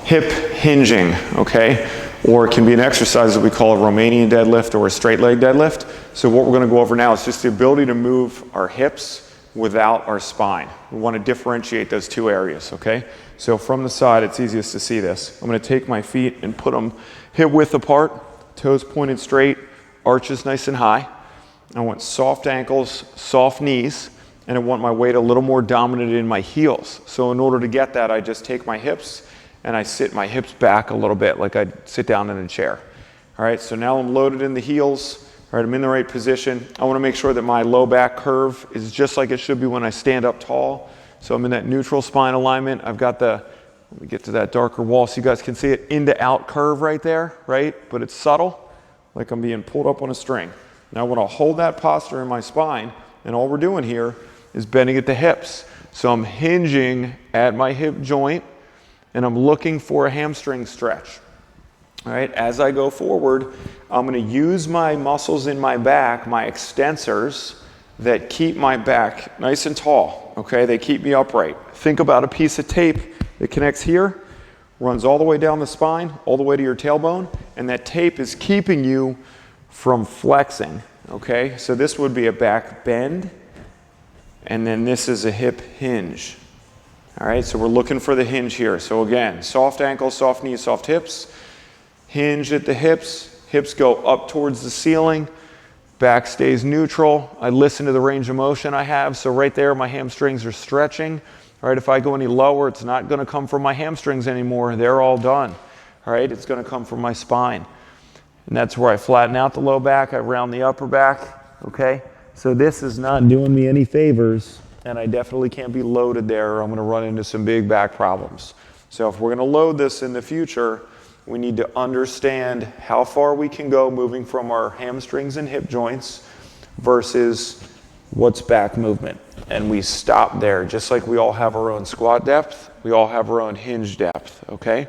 hip hinging, okay? Or it can be an exercise that we call a Romanian deadlift or a straight leg deadlift. So what we're gonna go over now is just the ability to move our hips without our spine. We wanna differentiate those two areas, okay? So from the side, it's easiest to see this. I'm gonna take my feet and put them hip width apart, toes pointed straight, arches nice and high. I want soft ankles, soft knees, and I want my weight a little more dominant in my heels. So in order to get that, I just take my hips and I sit my hips back a little bit like I'd sit down in a chair. All right, so now I'm loaded in the heels. All right, I'm in the right position. I want to make sure that my low back curve is just like it should be when I stand up tall. So I'm in that neutral spine alignment. I've got the, let me get to that darker wall so you guys can see it, in to out curve right there, right? But it's subtle, like I'm being pulled up on a string. Now I want to hold that posture in my spine, and all we're doing here is bending at the hips. So I'm hinging at my hip joint, and I'm looking for a hamstring stretch. All right, as I go forward, I'm gonna use my muscles in my back, my extensors, that keep my back nice and tall, okay? They keep me upright. Think about a piece of tape that connects here, runs all the way down the spine, all the way to your tailbone, and that tape is keeping you from flexing, okay? So this would be a back bend, and then this is a hip hinge. All right, so we're looking for the hinge here. So again, soft ankles, soft knees, soft hips, hinge at the hips, hips go up towards the ceiling, back stays neutral. I listen to the range of motion I have, so right there my hamstrings are stretching. All right, if I go any lower, it's not gonna come from my hamstrings anymore, they're all done. All right, it's gonna come from my spine. And that's where I flatten out the low back, I round the upper back, okay? So this is not doing me any favors, and I definitely can't be loaded there or I'm gonna run into some big back problems. So if we're gonna load this in the future, we need to understand how far we can go moving from our hamstrings and hip joints versus what's back movement. And we stop there, just like we all have our own squat depth, we all have our own hinge depth, okay?